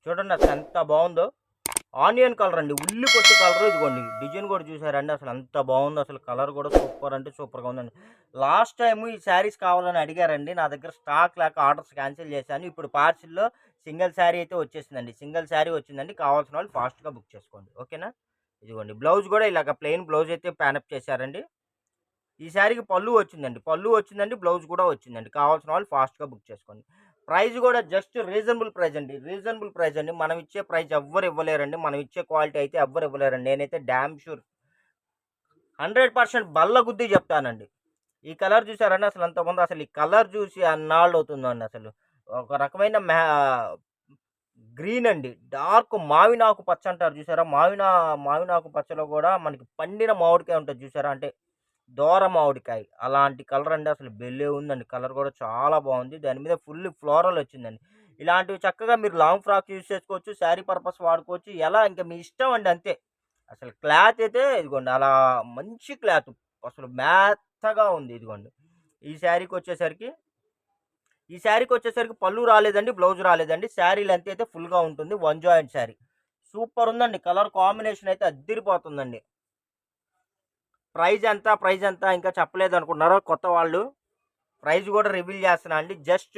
చూడండి అసలు ఎంత బాగుందో. ఆనియన్ కలర్ అండి, ఉల్లి పొట్టు కలర్. ఇదిగోండి డిజైన్ కూడా చూసారండి, అసలు ఎంత బాగుందో. అసలు కలర్ కూడా సూపర్ అంటే సూపర్గా ఉందండి. లాస్ట్ టైం ఈ శారీస్ కావాలని అడిగారండి, నా దగ్గర స్టాక్ లేక ఆర్డర్స్ క్యాన్సిల్ చేశాను. ఇప్పుడు పార్సిల్లో సింగిల్ శారీ అయితే వచ్చేసిందండి, సింగిల్ శారీ వచ్చిందండి. కావాల్సిన వాళ్ళు ఫాస్ట్గా బుక్ చేసుకోండి, ఓకేనా. ఇదిగోండి బ్లౌజ్ కూడా ఇలాగ ప్లెయిన్ బ్లౌజ్ అయితే ప్యానప్ చేశారండి. ఈ శారీకి పళ్ళు వచ్చిందండి, బ్లౌజ్ కూడా వచ్చిందండి. కావాల్సిన వాళ్ళు ఫాస్ట్గా బుక్ చేసుకోండి. ప్రైస్ కూడా జస్ట్ రీజనబుల్ ప్రైస్ అండి, మనం ఇచ్చే ప్రైస్ ఎవ్వరు ఇవ్వలేరండి. మనం ఇచ్చే క్వాలిటీ అయితే ఎవ్వరు ఇవ్వలేరండి. నేనైతే డ్యామ్ షూర్ 100% బల్ల గుద్ది చెప్తానండి. ఈ కలర్ చూసారండి, అసలు అంతకుముందు అసలు ఈ కలర్ చూసి అన్నాళ్ళు అవుతుందండి. అసలు ఒక రకమైన గ్రీన్ అండి, డార్క్ మావినాకు పచ్చ అంటారు చూసారా. మావినాకు పచ్చలో కూడా మనకి పండిన మామిడికాయ ఉంటుంది చూసారా, అంటే దోర మామిడికాయ అలాంటి కలర్ అండి. అసలు బెల్లే ఉందండి, కలర్ కూడా చాలా బాగుంది. దాని మీద ఫుల్ ఫ్లోరల్ వచ్చిందండి. ఇలాంటివి చక్కగా మీరు లాంగ్ ఫ్రాక్ యూజ్ చేసుకోవచ్చు, శారీ పర్పస్ వాడుకోవచ్చు, ఎలా ఇంకా మీ ఇష్టం అండి, అంతే. అసలు క్లాత్ అయితే ఇదిగోండి అలా మంచి క్లాత్, అసలు మెత్తగా ఉంది. ఇదిగోండి ఈ శారీకి వచ్చేసరికి పళ్ళు రాలేదండి, బ్లౌజ్ రాలేదండి. శారీ లెంత్ అయితే ఫుల్గా ఉంటుంది, వన్ జాయింట్ శారీ. సూపర్ ఉందండి, కలర్ కాంబినేషన్ అయితే అద్దిరిపోతుందండి. ప్రైజ్ ఎంత ఇంకా చెప్పలేదు అనుకుంటున్నారో కొత్త వాళ్ళు, ప్రైజ్ కూడా రివీల్ చేస్తున్నా అండి. జస్ట్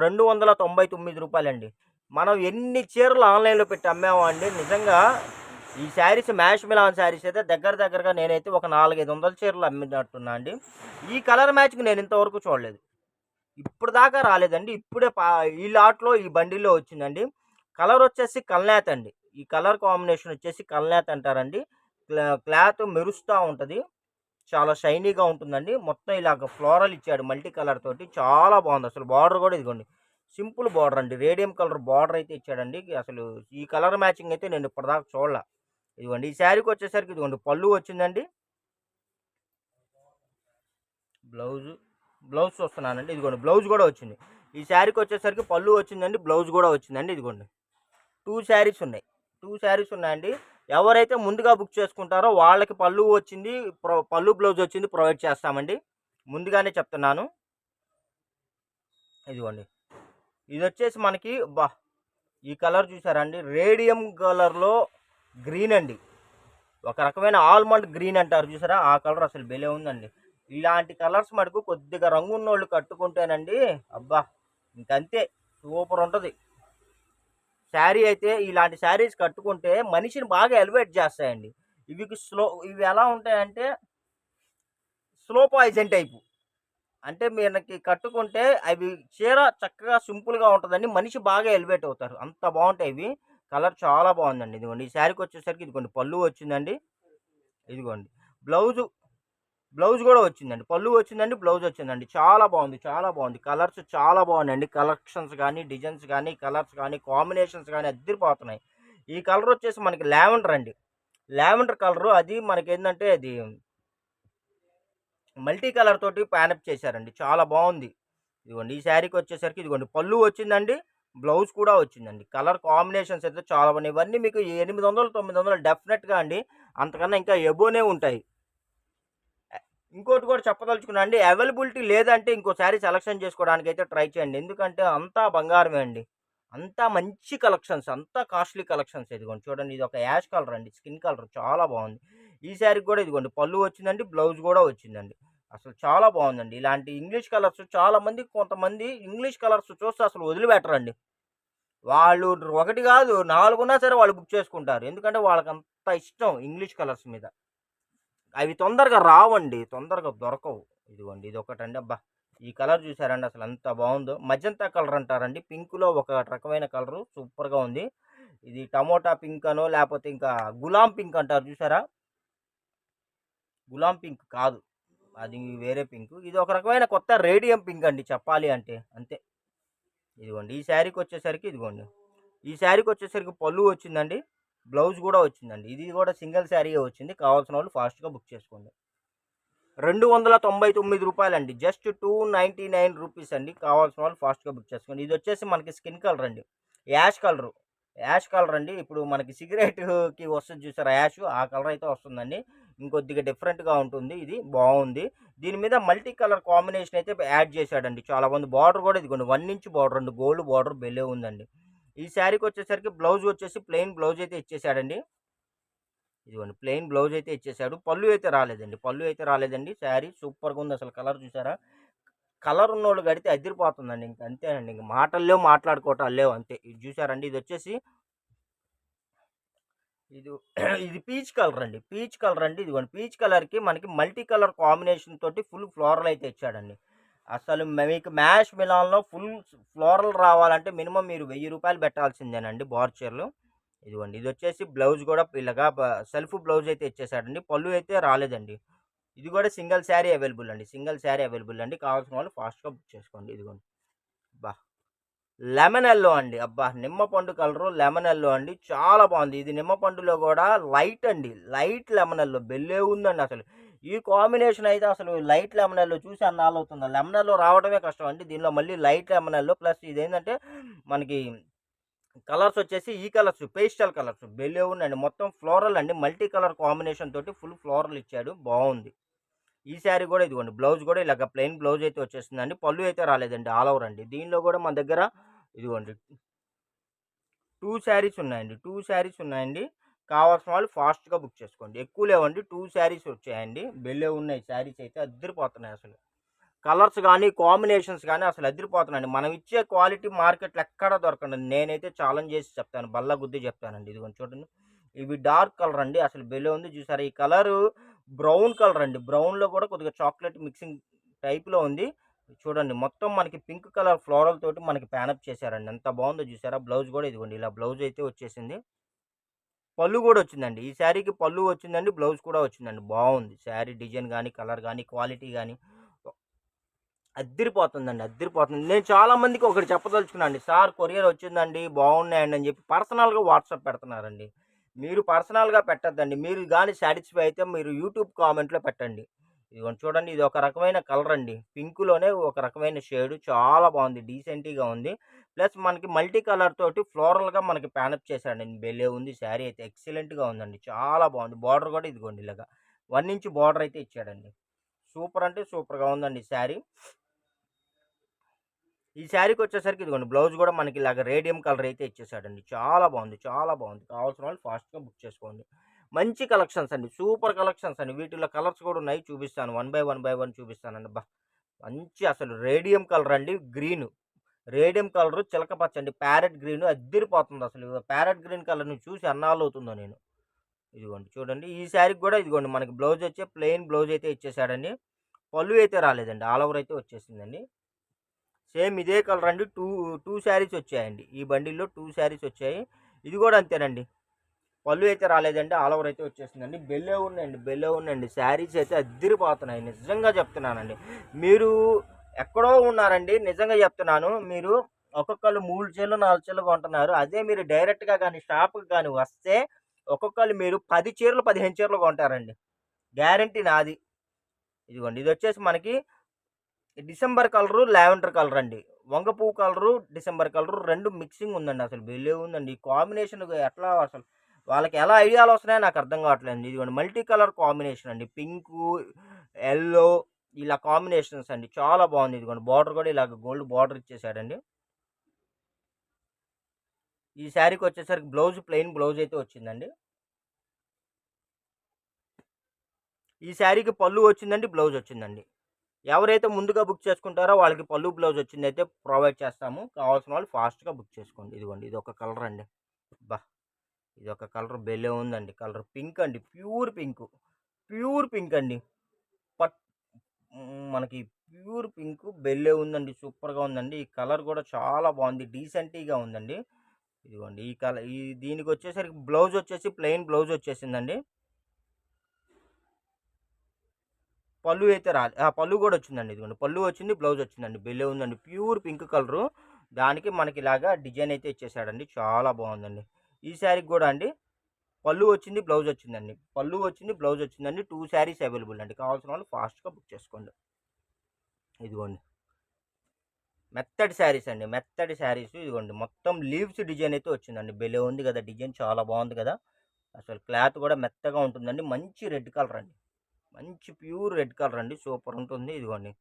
299 రూపాయలండి. మనం ఎన్ని చీరలు ఆన్లైన్లో పెట్టి అమ్మామో అండి, నిజంగా ఈ శారీస్ మ్యాష్ మిలాన్ శారీస్ అయితే దగ్గరగా నేనైతే ఒక 400-500 చీరలు అమ్మినట్టున్నా అండి. ఈ కలర్ మ్యాచ్కి నేను ఇంతవరకు చూడలేదు, ఇప్పుడు దాకా రాలేదండి. ఇప్పుడే ఈ లాట్లో ఈ బండిల్లో వచ్చిందండి. కలర్ వచ్చేసి కల్నేత్ అండి, ఈ కలర్ కాంబినేషన్ వచ్చేసి కల్నేత్ అంటారండి. క్లాత్ మెరుస్తూ ఉంటుంది, చాలా షైనీగా ఉంటుందండి. మొత్తం ఇలాగ ఫ్లోరల్ ఇచ్చాడు మల్టీ కలర్ తోటి, చాలా బాగుంది. అసలు బార్డర్ కూడా ఇదిగోండి సింపుల్ బార్డర్ అండి, రేడియం కలర్ బార్డర్ అయితే ఇచ్చాడండి. అసలు ఈ కలర్ మ్యాచింగ్ అయితే నేను ఇప్పటిదాకా చూడలే. ఇదిగోండి ఈ శారీకి వచ్చేసరికి ఇదిగోండి పళ్ళు వచ్చిందండి, బ్లౌజ్ చూస్తున్నానండి. ఇదిగోండి బ్లౌజ్ కూడా వచ్చింది. ఈ శారీకి వచ్చేసరికి పళ్ళు వచ్చిందండి, బ్లౌజ్ కూడా వచ్చిందండి. ఇదిగోండి టూ శారీస్ ఉన్నాయండి. ఎవరైతే ముందుగా బుక్ చేసుకుంటారో వాళ్ళకి పళ్ళు వచ్చింది, పళ్ళు బ్లౌజ్ వచ్చింది ప్రొవైడ్ చేస్తామండి, ముందుగానే చెప్తున్నాను. ఇదిగోండి ఇది వచ్చేసి మనకి ఈ కలర్ చూసారండి, రేడియం కలర్లో గ్రీన్ అండి, ఒక రకమైన ఆల్మండ్ గ్రీన్ అంటారు చూసారా, ఆ కలర్ అసలు బెలే ఉందండి. ఇలాంటి కలర్స్ మటుకు కొద్దిగా రంగు ఉన్నోళ్ళు కట్టుకుంటేనండి, అబ్బా ఇంకంతే, సూపర్ ఉంటుంది శారీ అయితే. ఇలాంటి శారీస్ కట్టుకుంటే మనిషిని బాగా ఎలివేట్ చేస్తాయండి. ఇవి ఎలా ఉంటాయంటే స్లో పాయిజన్ టైపు, అంటే మీరకి కట్టుకుంటే అవి చీర చక్కగా సింపుల్గా ఉంటుందండి, మనిషి బాగా ఎలివేట్ అవుతారు, అంత బాగుంటాయి ఇవి. కలర్ చాలా బాగుందండి. ఇదిగోండి ఈ శారీకి వచ్చేసరికి ఇదిగోండి పళ్ళు వచ్చిందండి, ఇదిగోండి బ్లౌజ్ కూడా వచ్చిందండి, పళ్ళు వచ్చిందండి, బ్లౌజ్ వచ్చిందండి. చాలా బాగుంది, కలర్స్ చాలా బాగున్నాయండి. కలెక్షన్స్ కానీ, డిజైన్స్ కానీ, కలర్స్ కానీ, కాంబినేషన్స్ కానీ అద్దరిపోతున్నాయి. ఈ కలర్ వచ్చేసి మనకి లావెండర్ అండి, లావెండర్ కలరు. అది మనకి ఏంటంటే అది మల్టీ కలర్ తోటి ప్యానప్ చేశారండి, చాలా బాగుంది. ఇదిగోండి ఈ శారీకి వచ్చేసరికి ఇదిగోండి పళ్ళు వచ్చిందండి, బ్లౌజ్ కూడా వచ్చిందండి. కలర్ కాంబినేషన్స్ అయితే చాలా బాగున్నాయి. ఇవన్నీ మీకు 800-900 డెఫినెట్గా అండి, అంతకన్నా ఇంకా ఎబోనే ఉంటాయి. ఇంకోటి కూడా చెప్పదలుచుకున్నా అండి, అవైలబిలిటీ లేదంటే ఇంకో శారీ సెలెక్షన్ చేసుకోవడానికి అయితే ట్రై చేయండి. ఎందుకంటే అంతా బంగారమే అండి, అంతా మంచి కలెక్షన్స్, అంతా కాస్ట్లీ కలెక్షన్స్. ఇదిగోండి చూడండి, ఇది ఒక యాష్ కలర్ అండి, స్కిన్ కలర్ చాలా బాగుంది. ఈ శారీకి కూడా ఇదిగోండి పళ్ళు వచ్చిందండి, బ్లౌజ్ కూడా వచ్చిందండి. అసలు చాలా బాగుందండి. ఇలాంటి ఇంగ్లీష్ కలర్స్ కొంతమంది ఇంగ్లీష్ కలర్స్ చూస్తే అసలు వదిలిపెట్టరండి. వాళ్ళు ఒకటి కాదు 4 ఉన్నా సరే వాళ్ళు బుక్ చేసుకుంటారు, ఎందుకంటే వాళ్ళకి అంత ఇష్టం ఇంగ్లీష్ కలర్స్ మీద. అవి తొందరగా రావండి, తొందరగా దొరకవు. ఇదిగోండి ఇది ఒకటండి, అబ్బా ఈ కలర్ చూసారండి, అసలు ఎంత బాగుందో. మజంతా కలర్ అంటారండి, పింక్లో ఒక రకమైన కలరు, సూపర్గా ఉంది. ఇది టమోటా పింక్ అనో లేకపోతే ఇంకా గులాం పింక్ అంటారు చూసారా, గులాం పింక్ కాదు, అది వేరే పింక్. ఇది ఒక రకమైన కొత్త రేడియం పింక్ అండి చెప్పాలి అంటే, అంతే. ఇదిగోండి ఈ శారీకి వచ్చేసరికి పళ్ళు వచ్చిందండి, బ్లౌజ్ కూడా వచ్చిందండి. ఇది కూడా సింగిల్ శారీ వచ్చింది, కావాల్సిన వాళ్ళు ఫాస్ట్గా బుక్ చేసుకోండి. 299 రూపాయలండి, జస్ట్ 299 రూపీస్ అండి. కావాల్సిన వాళ్ళు ఫాస్ట్గా బుక్ చేసుకోండి. ఇది వచ్చేసి మనకి స్కిన్ కలర్ అండి, యాష్ కలర్ అండి. ఇప్పుడు మనకి సిగరెట్కి వస్తుంది చూసారా యాష్, ఆ కలర్ అయితే వస్తుందండి. ఇంకొద్దిగా డిఫరెంట్గా ఉంటుంది, ఇది బాగుంది. దీని మీద మల్టీ కలర్ కాంబినేషన్ అయితే యాడ్ చేశాడండి చాలా మంది. బార్డర్ కూడా ఇదిగోండి 1 ఇంచ్ బార్డర్ అండి, గోల్డ్ బార్డర్ బెల్లే ఉందండి. ఈ శారీకి వచ్చేసరికి బ్లౌజ్ వచ్చేసి ప్లెయిన్ బ్లౌజ్ అయితే ఇచ్చేసాడండి. ఇదిగోండి ప్లెయిన్ బ్లౌజ్ అయితే ఇచ్చేసాడు. పళ్ళు అయితే రాలేదండి. పళ్ళు అయితే రాలేదండి. శారీ సూపర్‌గా ఉంది. అసలు కలర్ చూసారా? కలర్ ఉన్నోళ్ళు కడితే అదిరిపోతుందండి. ఇంక అంతేనండి. ఇంక మాటలు లేవు, మాట్లాడుకోవటాలు లేవు అంతే. ఇది చూసారండి? ఇదొచ్చేసి ఇది ఇది పీచ్ కలర్ అండి. పీచ్ కలర్ అండి. ఇదిగోండి పీచ్ కలర్‌కి మనకి మల్టీ కలర్ కాంబినేషన్ తోటి ఫుల్ ఫ్లోరల్ అయితే ఇచ్చాడండి. అసలు మీకు మ్యాష్ మిలాన్‌లో ఫుల్ ఫ్లోరల్ రావాలంటే మినిమమ్ మీరు రూ. 1000 పెట్టాల్సిందేనండి బార్ చీరలు. ఇదిగోండి ఇదొచ్చేసి బ్లౌజ్ గూడా ఇలాగా సెల్ఫ్ బ్లౌజ్ అయితే ఇచ్చేసాడండి. పళ్ళు అయితే రాలేదండి. ఇది గూడా సింగిల్ శారీ అవైలబుల్ అండి. సింగిల్ శారీ అవైలబుల్ అండి. కావాల్సిన వాళ్ళు ఫాస్ట్‌గా బుక్ చేసుకోండి. ఇదిగోండి. అబ్బా! లెమన్ యెల్లో అండి. అబ్బా! నిమ్మపండు కలరు లెమన్ యెల్లో అండి. చాలా బావుంది. ఇది నిమ్మపండులో గూడా లైట్ అండి. లైట్ లెమన్ యెల్లో భలే ఉందండి అసలు. ఈ కాంబినేషన్ అయితే అసలు లైట్ లెమన్ యెల్లో చూసి అన్నాళ్ళవుతుంది. లెమన్ యెల్లో రావడమే కష్టం అండి. దీనిలో మళ్ళీ లైట్ లెమన్ యెల్లో ప్లస్ ఇదేంటంటే మనకి కలర్స్ వచ్చేసి ఈ కలర్స్ పేస్టల్ కలర్స్ భలే ఉందండి. మొత్తం ఫ్లోరల్ అండి. మల్టీ కలర్ కాంబినేషన్ తోటి ఫుల్ ఫ్లోరల్ ఇచ్చాడు. బావుంది. ఈ శారీ గూడా ఇదిగోండి. బ్లౌజ్ గూడా ఇలాగ ప్లెయిన్ బ్లౌజ్ అయితే వచ్చేసిందండి. పళ్ళు అయితే రాలేదండి. ఆల్ ఓవర్ అండి. దీనిలో గూడా మన దగ్గర ఇదిగోండి 2 శారీస్ ఉన్నాయండి. 2 శారీస్ ఉన్నాయండి. కావాల్సిన వాళ్ళు ఫాస్ట్‌గా బుక్ చేసుకోండి. ఎక్కువ లేవండి. 2 శారీస్ వచ్చాయండి. భలే ఉన్నాయి శారీస్ అయితే అద్దిరిపోతున్నాయి అసలు. కలర్స్ గానీ, కాంబినేషన్స్ గానీ అసలు అదిరిపోతున్నాయండి. మనం ఇచ్చే క్వాలిటీ మార్కెట్‌లో ఎక్కడా దొరకదండి. నేనైతే ఛాలెంజ్ చేసి చెప్తాను. బల్ల గుద్ది చెప్తానండి. ఇదిగోండి చూడండి. ఇవి డార్క్ కలర్ అండి. అసలు భలే ఉంది చూసారా? ఈ కలరు బ్రౌన్ కలర్ అండి. బ్రౌన్‌లో కూడా కొద్దిగా చాక్లేట్ మిక్సింగ్ టైప్‌లో ఉంది. చూడండి మొత్తం మనకి పింక్ కలర్ ఫ్లోరల్ తోటి మనకి ప్యానప్ చేశారండి. ఎంత బావుందో చూసారా? బ్లౌజ్ కూడా ఇదిగోండి ఇలా బ్లౌజ్ అయితే వచ్చేసింది. పళ్ళు గూడా వచ్చిందండి. ఈ శారీకి పళ్ళు వచ్చిందండి. బ్లౌజ్ కూడా వచ్చిందండి. బావుంది. శారీ డిజైన్ గానీ, కలర్ గానీ, క్వాలిటీ గానీ అద్దిరిపోతుందండి. అద్దిరిపోతుంది. నేను చాలా మందికి ఒకటి చెప్పదలుచుకున్నా అండి. సార్ కొరియర్ వచ్చిందండి, బాగున్నాయండి అని చెప్పి పర్సనల్‌గా వాట్సాప్ పెడుతున్నారండి. మీరు పర్సనల్‌గా పెట్టొద్దండి. మీరు గాని సాటిస్ఫై అయితే మీరు యూట్యూబ్ కామెంట్‌లో పెట్టండి. ఇదిగోండి చూడండి ఇది ఒక రకమైన కలర్ అండి. పింక్‌లోనే ఒక రకమైన షేడ్ చాలా బాగుంది. డీసెంట్‌గా ఉంది. ప్లస్ మనకి మల్టీ కలర్ తోటి ఫ్లోరల్‌గా మనకి ప్యానప్ చేశాడండి. భలే ఉంది శారీ అయితే ఎక్సలెంట్‌గా ఉందండి. చాలా బాగుంది. బోర్డర్ కూడా ఇదిగోండి ఇలాగా 1 ఇంచ్ బోర్డర్ అయితే ఇచ్చాడండి. సూపర్ అంటే సూపర్‌గా ఉందండి ఈ శారీ. ఈ శారీకొచ్చేసరికి ఇదిగోండి బ్లౌజ్ గూడా మనకి ఇలాగ రేడియం కలర్ అయితే ఇచ్చేసాడండి. చాలా బావుంది. చాలా బావుంది. కావాల్సిన వాళ్ళు ఫాస్ట్‌గా బుక్ చేసుకోండి. మంచి కలెక్షన్స్ అండి. సూపర్ కలెక్షన్స్ అండి. వీటిలో కలర్స్ కూడా ఉన్నాయి చూపిస్తాను. వన్ బై వన్ చూపిస్తానండి. అబ్బా! మంచి అసలు రేడియం కలర్ అండి. గ్రీను. రేడియం కలరు చిలక పచ్చ అండి. ప్యారెట్ గ్రీను అద్దిరిపోతుందసలు. ప్యారెట్ గ్రీన్ కలర్‌ని చూసి ఎన్నాళ్ళవుతుందో నేను. ఇదిగోండి చూడండి. ఈ శారీకి గూడా ఇదిగోండి మనకి బ్లౌజ్ వచ్చి ప్లెయిన్ బ్లౌజ్ అయితే ఇచ్చేసాడండి. పళ్ళు అయితే రాలేదండి. ఆల్ ఓవర్ అయితే వచ్చేసిందండి. సేమ్ ఇదే కలర్ అండి. 2 శారీస్ వచ్చాయండి. ఈ బండిల్‌లో 2 శారీస్ వచ్చాయి. ఇది గూడా అంతేనండి. పళ్ళు అయితే రాలేదండి. ఆల్ ఓవర్ అయితే వచ్చేసిందండి. భలే ఉన్నాయండి. భలే ఉన్నాయండి. శారీస్ అయితే అద్దిరిపోతున్నాయి. నిజంగా చెప్తున్నానండి. మీరు ఎక్కడో ఉన్నారండి. నిజంగా చెప్తున్నాను. మీరు ఒక్కొక్కళ్ళు 3 చీరలు, 4 చీరలు కొంటున్నారు. అదే మీరు డైరెక్ట్‌గా గాని షాప్‌కి గాని వస్తే ఒక్కొక్కళ్ళు మీరు 10 చీరలు, 15 చీరలు కొంటారండి. గ్యారంటీ నాది. ఇదిగోండి ఇదొచ్చేసి మనకి డిసెంబర్ కలరు, లావెండర్ కలర్ అండి. వంగ పువ్వు కలరు, డిసెంబర్ కలరు 2 మిక్సింగ్ ఉందండి. అసలు భలే ఉందండి. ఈ కాంబినేషన్ ఎట్లా అసలు వాళ్ళకి ఎలా ఐడియాలొస్తున్నాయో నాకు అర్థం కావట్లేదండి. ఇదిగోండి మల్టీ కలర్ కాంబినేషన్ అండి. పింకు, యెల్లో ఇలా కాంబినేషన్స్ అండి. చాలా బాగుంది. ఇదిగోండి బార్డర్ కూడా ఇలాగ గోల్డ్ బార్డర్ ఇచ్చేసాడండి. ఈ శారీకొచ్చేసరికి బ్లౌజ్ ప్లెయిన్ బ్లౌజ్ అయితే వచ్చిందండి. ఈ శారీకి పళ్ళు వచ్చిందండి. బ్లౌజ్ వచ్చిందండి. ఎవరైతే ముందుగా బుక్ చేసుకుంటారో వాళ్ళకి పళ్ళు, బ్లౌజ్ వచ్చిందయితే ప్రొవైడ్ చేస్తాము. కావాల్సిన వాళ్ళు ఫాస్ట్‌గా బుక్ చేసుకోండి. ఇదిగోండి ఇదొక కలర్ అండి. అబ్బా! ఇదొక కలర్ భలే ఉందండి. కలర్ పింక్ అండి. Pure pink. ప్యూర్ పింక్ అండి. పట్ మనకి ప్యూర్ పింకు భలే ఉందండి. సూపర్‌గా ఉందండి. ఈ కలర్ కూడా చాలా బాగుంది. డీసెంటీగా ఉందండి. ఇదిగోండి ఈ దీనికొచ్చేసరికి బ్లౌజ్ వచ్చేసి ప్లెయిన్ బ్లౌజ్ వచ్చేసిందండి. పళ్ళు అయితే పళ్ళు గూడా వచ్చిందండి. ఇదిగోండి పళ్ళు వచ్చింది. బ్లౌజ్ వచ్చిందండి. భలే ఉందండి. Pure pink colour. దానికి మనకిలాగా డిజైన్ అయితే ఇచ్చేసాడండి. చాలా బావుందండి. ఈ శారీకి గూడా అండి పళ్ళు వచ్చింది. బ్లౌజ్ వచ్చిందండి. పళ్ళు వచ్చింది. బ్లౌజ్ వచ్చిందండి. 2 శారీస్ అవైలబుల్ అండి. కావాల్సిన వాళ్ళు ఫాస్ట్‌గా బుక్ చేసుకోండి. ఇదిగోండి. మెత్తటి శారీస్ అండి. మెత్తటి శారీస్ ఇదిగోండి. మొత్తం లీవ్స్ డిజైన్ అయితే వచ్చిందండి. భలే ఉంది గదా! డిజైన్ చాలా బావుంది గదా! అసలు క్లాత్ గూడా మెత్తగా ఉంటుందండి. మంచి రెడ్ కలర్ అండి. మంచి ప్యూర్ రెడ్ కలర్ అండి. సూపర్ ఉంటుంది. ఇదిగోండి.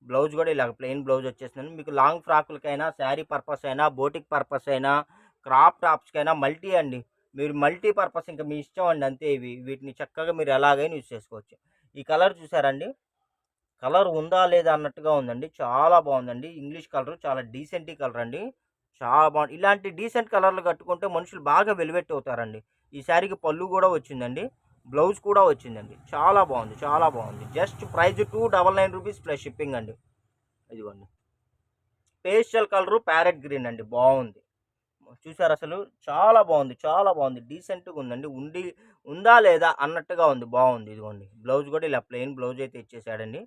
బ్లౌజ్ గూడా ఇలాగ ప్లెయిన్ బ్లౌజ్ వచ్చేసిందండి. మీకు లాంగ్ ఫ్రాకులకైనా, శారీ పర్పస్ అయినా, బోటిక్ పర్పస్ అయినా, క్రాప్ టాప్స్‌కైనా మల్టీ అండి. మీరు మల్టీ పర్పస్ ఇంక మీ ఇష్టం అండి అంతే ఇవి. వీటిని చక్కగా మీరు ఎలాగైనా యూజ్ చేసుకోవచ్చు. ఈ కలర్ చూసారండి? కలర్ ఉందా? లేదా? అన్నట్టుగా ఉందండి. చాలా బావుందండి. ఇంగ్లీష్ కలరు చాలా డీసెంటీ కలర్ అండి. చాలా ఇలాంటి డీసెంట్ కలర్‌లు కట్టుకుంటే మనుషులు బాగా వెల్వెట్ అవుతారండి. ఈ శారీకి పళ్ళు గూడా వచ్చిందండి. బ్లౌజ్ కూడా వచ్చిందండి. చాలా బావుంది. చాలా బావుంది. జస్ట్ ప్రైస్ రూ. 299 ప్లస్ షిప్పింగ్ అండి. ఇదిగోండి. పేస్టల్ కలరు ప్యారెట్ గ్రీన్ అండి. బావుంది. చూసారసలు? చాలా బావుంది. చాలా బావుంది. డీసెంట్‌గా ఉందండి. ఉందా? లేదా? అన్నట్టుగా ఉంది. బావుంది. ఇదిగోండి. బ్లౌజ్ గూడా ఇలా ప్లెయిన్ బ్లౌజ్ అయితే ఇచ్చేసాడండి.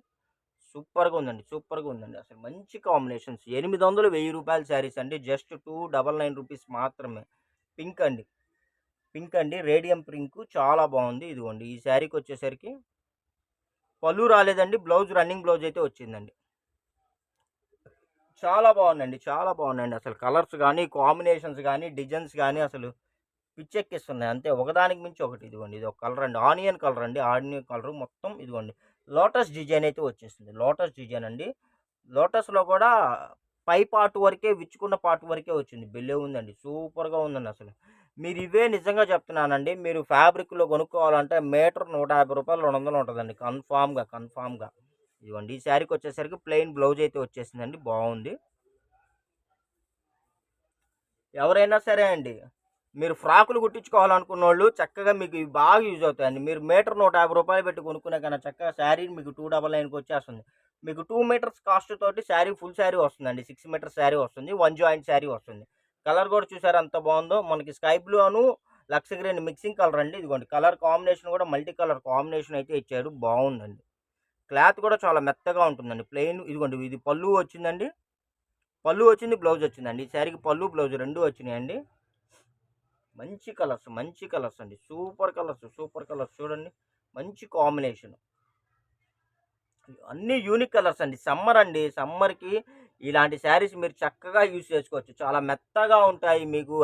సూపర్‌గా ఉందండి. సూపర్‌గా ఉందండి. అసలు మంచి కాంబినేషన్స్. 800, రూ. 1000 శారీస్ అండి. జస్ట్ రూ. 299 మాత్రమే. పింక్ అండి. పింక్ అండి. రేడియం పింకు చాలా బావుంది. ఇదిగోండి. ఈ శారీకొచ్చేసరికి పళ్ళు రాలేదండి. బ్లౌజ్ రన్నింగ్ బ్లౌజ్ అయితే వచ్చిందండి. చాలా బావుందండి. చాలా బావున్నాయండి. అసలు కలర్స్ గాని, కాంబినేషన్స్ గాని, డిజైన్స్ గాని అసలు పిచ్చెక్కిస్తున్నాయి. అంతే ఒకదానికి మించి ఒకటి. ఇదిగోండి ఇదొక కలర్ అండి. ఆనియన్ కలర్ అండి. ఆనియన్ కలర్ మొత్తం ఇదిగోండి. లోటస్ డిజైన్ అయితే వచ్చేసింది. లోటస్ డిజైన్ అండి. లోటస్‌లో కూడా పై పార్ట్ వరకే విచ్చుకున్న పార్ట్ వరకే వచ్చింది. భలే ఉందండి. సూపర్‌గా ఉందండి అసలు. మీరు ఇవే నిజంగా చెప్తున్నానండి. మీరు ఫ్యాబ్రిక్‌లో కొనుక్కోవాలంటే మీటర్ రూ. 150, 200 ఉంటదండి. కన్ఫర్మ్‌గా, కన్ఫర్మ్‌గా. ఇదిగోండి ఈ శారీకొచ్చేసరికి ప్లెయిన్ బ్లౌజ్ అయితే వచ్చేసిందండి. బావుంది. ఎవరైనా సరే అండి. మీరు ఫ్రాకులు కుట్టించుకోవాలనుకున్నోళ్ళు చక్కగా మీకు ఇవి బాగా యూజ్ అవుతాయండి. మీరు మీటర్ రూ. 150 పెట్టి కొనుక్కునే కన్నా చక్కగా శారీ మీకు 299కి వచ్చేస్తుంది. మీకు 2 మీటర్స్ కాస్ట్ తోటి శారీ ఫుల్ శారీ వస్తుందండి. 6 మీటర్స్ శారీ వస్తుంది. వన్ జాయింట్ శారీ వస్తుంది. కలర్ కూడా చూసారా ఎంత బావుందో. మనకి స్కై బ్లూ అను లక్స్ గ్రీన్ మిక్సింగ్ కలర్ అండి. ఇదిగోండి కలర్ కాంబినేషన్ కూడా మల్టీ కలర్ కాంబినేషన్ అయితే ఇచ్చాడు. బావుందండి. క్లాత్ కూడా చాలా మెత్తగా ఉంటుందండి. ప్లెయిన్ ఇదిగోండి ఇది పల్లు వచ్చిందండి. పల్లు వచ్చింది. బ్లౌజ్ వచ్చిందండి. ఈ శారీకి పల్లు, బ్లౌజ్ 2 వచ్చినాయండి. మంచి కలర్స్, మంచి కలర్స్ అండి. సూపర్ కలర్స్, సూపర్ కలర్స్ చూడండి. మంచి కాంబినేషన్. అన్నీ యూనిక్ కలర్స్ అండి. సమ్మర్ అండి. సమ్మర్‌కి ఇలాంటి శారీస్ మీరు చక్కగా యూజ్ చేసుకోవచ్చు. చాలా మెత్తగా ఉంటాయి. మీకు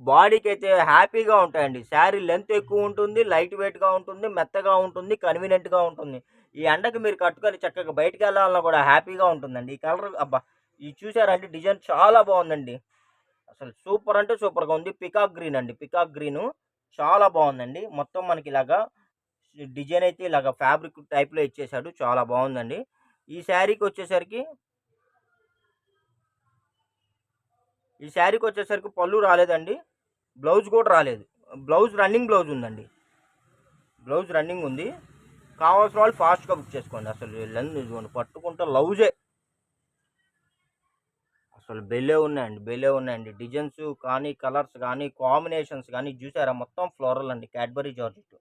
బాడీకైతే హ్యాపీగా ఉంటాయండి. శారీ లెంత్ ఎక్కువ ఉంటుంది. లైట్ వెయిట్‌గా ఉంటుంది. మెత్తగా ఉంటుంది. కన్వీనియంట్‌గా ఉంటుంది. ఈ ఎండకి మీరు కట్టుకొని చక్కగా బయటికెళ్ళాలన్నా కూడా హ్యాపీగా ఉంటుందండి. ఈ కలర్ అబ్బా! ఇది చూసారా అండి డిజైన్ చాలా బావుందండి. అసలు సూపర్ అంటే సూపర్‌గా ఉంది. పికాక్ గ్రీన్ అండి. పికాక్ గ్రీను చాలా బావుందండి. మొత్తం మనకిలాగా డిజైన్ అయితే ఇలాగ ఫ్యాబ్రిక్ టైప్‌లో ఇచ్చేసాడు. చాలా బావుందండి. ఈ శారీకొచ్చేసరికి ఈ శారీకొచ్చేసరికి పళ్ళు రాలేదండి. బ్లౌజ్ కూడా రాలేదు. బ్లౌజ్ రన్నింగ్ బ్లౌజ్ ఉందండి. బ్లౌజ్ రన్నింగ్ ఉంది. కావాల్సిన వాళ్ళు ఫాస్ట్‌గా బుక్ చేసుకోండి. అసలు ఇదిగోండి పట్టుకుంటే లౌజే. అసలు భలే ఉన్నాయండి. భలే ఉన్నాయండి. డిజైన్స్ కానీ, కలర్స్ గానీ, కాంబినేషన్స్ గానీ ఇది చూసారా మొత్తం ఫ్లోరల్ అండి. Cadbury georgette.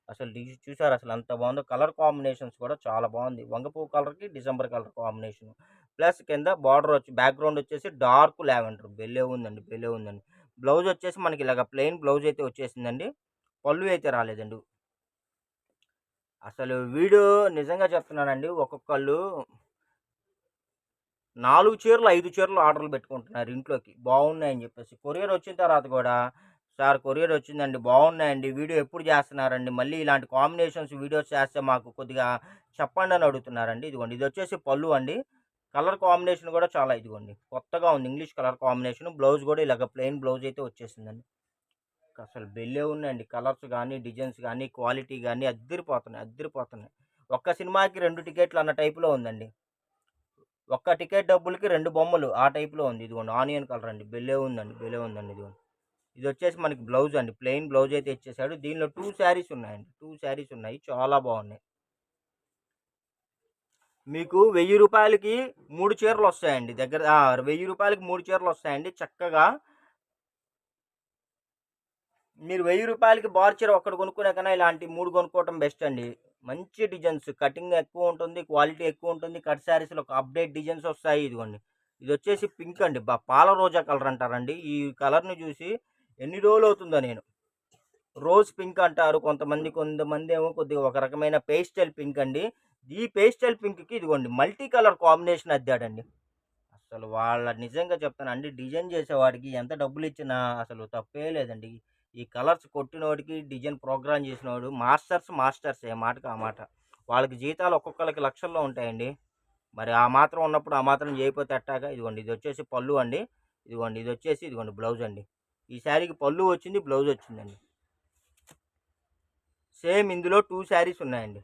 అసలు చూసారా అసలు ఎంత బావుందో. కలర్ కాంబినేషన్స్ కూడా చాలా బావుంది. వంగ పువ్వు కలర్‌కి డిసెంబర్ కలర్ కాంబినేషన్. ప్లస్ కింద బార్డర్ వచ్చి బ్యాక్‌గ్రౌండ్ వచ్చేసి డార్క్ లావెండర్. భలే ఉందండి. భలే ఉందండి. బ్లౌజ్ వచ్చేసి మనకి ఇలాగ ప్లెయిన్ బ్లౌజ్ అయితే వచ్చేసిందండి. పళ్ళు అయితే రాలేదండి. అసలు వీడు నిజంగా చెప్తున్నానండి. ఒక్కొక్కళ్ళు 4 చీరలు, 5 చీరలు ఆర్డర్‌లు పెట్టుకుంటున్నారు ఇంట్లోకి. బావున్నాయని జెప్పేసి. కొరియర్ వచ్చిన తర్వాత గూడా, సార్ కొరియర్ వచ్చిందండి. బావున్నాయండి. వీడియో ఎప్పుడు జేస్తున్నారండి? మళ్ళీ ఇలాంటి కాంబినేషన్స్ వీడియోస్ చేస్తే మాకు కొద్దిగా చెప్పండని అడుగుతున్నారండి. ఇదిగోండి ఇదొచ్చేసి పళ్ళు అండి. కలర్ కాంబినేషన్ గూడా చాలా ఇదిగోండి కొత్తగా ఉంది. English colour combination. బ్లౌజ్ గూడా ఇలాగ ప్లెయిన్ బ్లౌజ్ అయితే వచ్చేసిందండి. అసలు భలే ఉన్నాయండి. కలర్స్ గానీ, డిజైన్స్ గానీ, క్వాలిటీ గానీ అద్దిరిపోతున్నాయి. అద్దిరిపోతున్నాయి. ఒక్క సినిమాకి 2 టికెట్లు అన్న టైప్‌లో ఉందండి. ఒక్క టికెట్ డబ్బులకి 2 బొమ్మలు ఆ టైప్‌లో ఉంది. ఇదిగోండి ఆనియన్ కలర్ అండి. భలే ఉందండి. భలే ఉందండి ఇదిగోండి. ఇదొచ్చేసి మనకి బ్లౌజ్ అండి. ప్లెయిన్ బ్లౌజ్ అయితే ఇచ్చేసాడు. దీనిలో 2 శారీస్ ఉన్నాయండి. 2 శారీస్ ఉన్నాయి. చాలా బాగున్నాయి. మీకు రూ. 1000కి 3 చీరలొస్తాయండి. దగ్గర రూ. 1000కి 3 చీరలొస్తాయండి. చక్కగా మీరు రూ. 1000కి బార్ చీర ఒక్కటి కొనుక్కునే కన్నా ఇలాంటి 3 కొనుక్కోవటం బెస్ట్ అండి. మంచి డిజైన్స్ కటింగ్ ఎక్కువ ఉంటుంది. క్వాలిటీ ఎక్కువ ఉంటుంది. కట్ శారీస్‌లో ఒక అప్‌డేట్ డిజైన్స్ వస్తాయి. ఇదిగోండి. ఇదొచ్చేసి పింక్ అండి. పాల రోజా కలర్ అంటారండి. ఈ కలర్‌ని చూసి ఎన్ని రోజులవుతుందో నేను. రోజ్ పింక్ అంటారు కొంతమంది. కొంతమందేమో కొద్దిగా ఒక రకమైన పేస్టల్ పింక్ అండి. ఈ పేస్టల్ పింక్‌కి ఇదిగోండి మల్టీ కలర్ కాంబినేషన్ అద్దాడండి. అసలు వాళ్ళ నిజంగా చెప్తానండి డిజైన్ చేసేవాడికి ఎంత డబ్బులిచ్చినా అసలు తప్పే లేదండి. ఈ కలర్స్ కొట్టినోడికి, డిజైన్ ప్రోగ్రామ్ చేసినోడు మాస్టర్సే మాటకి ఆ మాట. వాళ్ళకి జీతాలు ఒక్కొక్కళ్ళకి లక్షల్లో ఉంటాయండి. మరి ఆ మాత్రం ఉన్నప్పుడు ఆ మాత్రం చేయకపోతే ఎట్టాగా? ఇదిగోండి ఇదొచ్చేసి పళ్ళు అండి. ఇదిగోండి ఇదొచ్చేసి ఇదిగోండి బ్లౌజ్ అండి. ఈ శారీకి పళ్ళు వచ్చింది, బ్లౌజ్ వచ్చిందండి. సేమ్ ఇందులో 2 శారీస్ ఉన్నాయండి.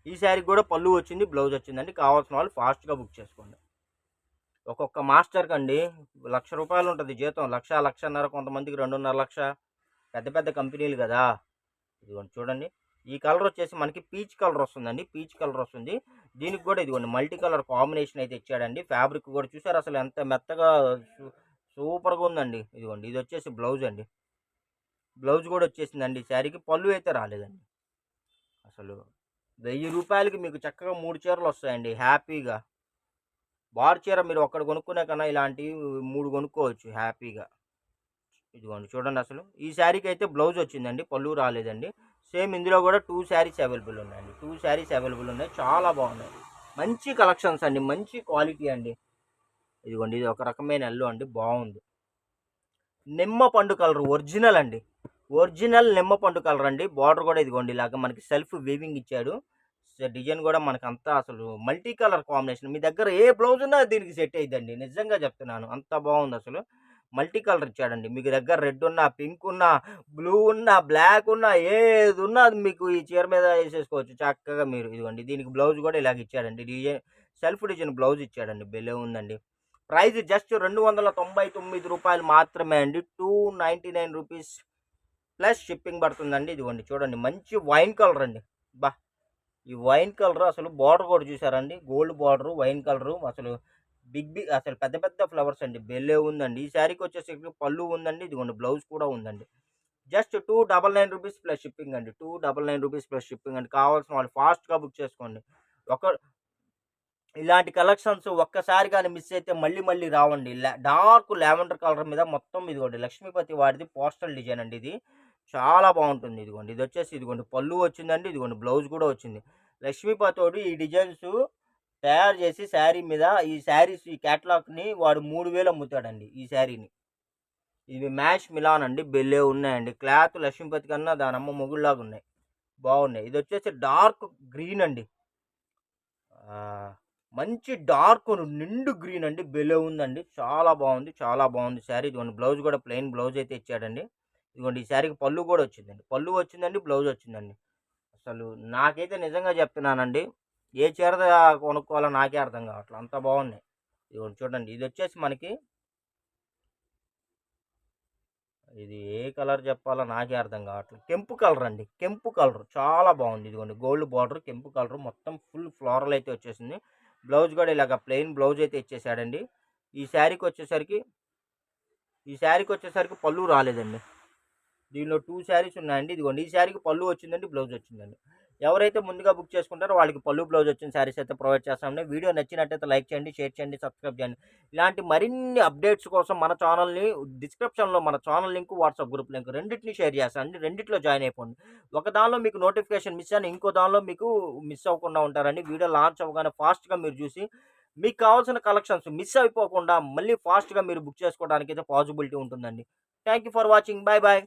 ఈ శారీకి కూడా పళ్ళు వచ్చింది, బ్లౌజ్ వచ్చిందండి. కావాల్సిన వాళ్ళు ఫాస్ట్‌గా బుక్ చేసుకోండి. ఒక్కొక్క మాస్టర్‌కండి రూ. 1,00,000 ఉంటది జీతం. 1,00,000, 1,50,000 కొంతమందికి 2,50,000 పెద్ద పెద్ద కంపెనీలు గదా! ఇదిగోండి చూడండి. ఈ కలర్ వచ్చేసి మనకి పీచ్ కలర్ వస్తుందండి. పీచ్ కలర్ వస్తుంది. దీనికి కూడా ఇదిగోండి మల్టీ కలర్ కాంబినేషన్ అయితే ఇచ్చాడండి. ఫ్యాబ్రిక్ కూడా చూసారా అసలు ఎంత మెత్తగా సూ సూపర్‌గా ఉందండి. ఇదిగోండి ఇది వచ్చేసి బ్లౌజ్ అండి. బ్లౌజ్ కూడా వచ్చేసిందండి ఈ శారీకి. పళ్ళు అయితే రాలేదండి. అసలు రూ. 1000కి మీకు చక్కగా 3 చీరలు వస్తాయండి హ్యాపీగా. బార్ చీర మీరు ఒక్కటి కొనుక్కునే కన్నా ఇలాంటివి 3 కొనుక్కోవచ్చు హ్యాపీగా. ఇదిగోండి చూడండి అసలు. ఈ శారీకి అయితే బ్లౌజ్ వచ్చిందండి. పళ్ళు రాలేదండి. సేమ్ ఇందులో కూడా 2 శారీస్ అవైలబుల్ ఉన్నాయండి. 2 శారీస్ అవైలబుల్ ఉన్నాయి. చాలా బాగున్నాయి. మంచి కలెక్షన్స్ అండి. మంచి క్వాలిటీ అండి. ఇదిగోండి ఇది ఒక రకమైన ఎల్లో అండి. బాగుంది. నిమ్మ పండు కలర్ ఒరిజినల్ అండి. ఒరిజినల్ నిమ్మ పండు కలర్ అండి. బార్డర్ కూడా ఇదిగోండి ఇలాగ మనకి సెల్ఫ్ వీవింగ్ ఇచ్చాడు. డిజైన్ కూడా మనకంతా అసలు మల్టీ కలర్ కాంబినేషన్. మీ దగ్గర ఏ బ్లౌజ్ ఉన్నా దీనికి సెట్ అయిద్దండి. నిజంగా చెప్తున్నాను. అంత బాగుంది అసలు. మల్టీ కలర్ ఇచ్చాడండి. మీకు దగ్గర రెడ్ ఉన్నా, పింక్ ఉన్నా, బ్లూ ఉన్నా, బ్లాక్ ఉన్నా ఏదున్నా అది మీకు ఈ చీర మీద ఏసేసుకోవచ్చు చక్కగా మీరు. ఇదిగోండి దీనికి బ్లౌజ్ కూడా ఇలాగ ఇచ్చాడండి. డిజైన్ సెల్ఫ్ డిజైన్ బ్లౌజ్ ఇచ్చాడండి. భలే ఉందండి. ప్రైస్ జస్ట్ రూ. 299 మాత్రమే అండి. 299 రూపీస్ ప్లస్ షిప్పింగ్ పడుతుందండి. ఇదిగోండి చూడండి మంచి వైన్ కలర్ అండి. అబ్బా! ఈ వైన్ కలర్ అసలు బార్డర్ కూడా చూసారండి. గోల్డ్ బార్డర్, వైన్ కలరు అసలు అసలు పెద్ద పెద్ద ఫ్లవర్స్ అండి. భలే ఉందండి. ఈ శారీకి వచ్చేసరికి పళ్ళు ఉందండి. ఇదిగోండి బ్లౌజ్ కూడా ఉందండి. జస్ట్ 299 రూపీస్ ప్లస్ షిప్పింగ్ అండి. 299 రూపీస్ ప్లస్ షిప్పింగ్ అండి. కావాల్సిన వాళ్ళు ఫాస్ట్‌గా బుక్ చేసుకోండి. ఒక ఇలాంటి కలెక్షన్స్ ఒక్కసారి గాని మిస్ అయితే మళ్ళీ మళ్ళీ రావండి. డార్క్ లావెండర్ కలర్ మీద మొత్తం ఇదిగోండి లక్ష్మీపతి వాడిది పోస్టల్ డిజైన్ అండి ఇది. చాలా బాగుంటుంది. ఇదిగోండి ఇదొచ్చేసి ఇదిగోండి పళ్ళు వచ్చిందండి. ఇదిగోండి బ్లౌజ్ కూడా వచ్చింది. లక్ష్మీపతోడు ఈ డిజైన్స్ తయారు చేసి శారీ మీద ఈ శారీస్ ఈ క్యాటలాగ్‌ని వాడు 3000 అమ్ముతాడండి ఈ శారీని. ఇవి మ్యాష్ మిలాన్ అండి. భలే ఉన్నాయండి. క్లాత్ లక్ష్మీపతి కన్నా దానమ్మ మొగుడులాగా ఉన్నాయి. బాగున్నాయి. ఇదొచ్చేసి డార్క్ గ్రీన్ అండి. మంచి డార్క్ నిండు గ్రీన్ అండి. భలే ఉందండి. చాలా బాగుంది. చాలా బాగుంది శారీ. ఇదిగోండి బ్లౌజ్ కూడా ప్లెయిన్ బ్లౌజ్ అయితే ఇచ్చాడండి. ఇదిగోండి ఈ శారీకి పళ్ళు కూడా వచ్చిందండి. పళ్ళు వచ్చిందండి. బ్లౌజ్ వచ్చిందండి. అసలు నాకైతే నిజంగా చెప్తున్నానండి. ఏ చీర కొనుక్కోవాలో నాకే అర్థం కావట్లేదు. అంత బాగున్నాయి. ఇదిగోండి చూడండి. ఇదొచ్చేసి మనకి ఇది ఏ కలర్ చెప్పాలో నాకే అర్థం కావట్లేదు. కెంపు కలర్ అండి. కెంపు కలర్ చాలా బాగుంది. ఇదిగోండి గోల్డ్ బార్డర్ కెంపు కలర్ మొత్తం ఫుల్ ఫ్లోరల్ అయితే వచ్చేసింది. బ్లౌజ్ కూడా ఇలాగ ప్లెయిన్ బ్లౌజ్ అయితే ఇచ్చేసాడండి. ఈ శారీకి వచ్చేసరికి పళ్ళు రాలేదండి. దీనిలో 2 శారీస్ ఉన్నాయండి. ఇదిగోండి ఈ శారీకి పళ్ళు వచ్చిందండి. బ్లౌజ్ వచ్చిందండి. ఎవరైతే ముందుగా బుక్ చేసుకుంటారో వాళ్ళకి పళ్ళు, బ్లౌజ్ వచ్చిన శారీస్ అయితే ప్రొవైడ్ చేస్తామండి. వీడియో నచ్చినట్టయితే లైక్ చేయండి, షేర్ చేయండి, సబ్స్క్రైబ్ చేయండి. ఇలాంటి మరిన్ని అప్డేట్స్ కోసం మన ఛానల్‌ని డిస్క్రిప్షన్‌లో మన channel link, WhatsApp group link రెండిటిని షేర్ చేస్తానండి. రెండిట్లో జాయిన్ అయిపోండి. ఒక దానిలో మీకు నోటిఫికేషన్ మిస్ అయిన ఇంకో దానిలో మీకు మిస్ అవ్వకుండా ఉంటారండి. వీడియో లాంచ్ అవ్వగానే ఫాస్ట్‌గా మీరు చూసి మీకు కావాల్సిన కలెక్షన్స్ మిస్ అయిపోకుండా మళ్ళీ ఫాస్ట్‌గా మీరు బుక్ చేసుకోవడానికైతే పాసిబిలిటీ ఉంటుందండి. Thank you for watching. By by.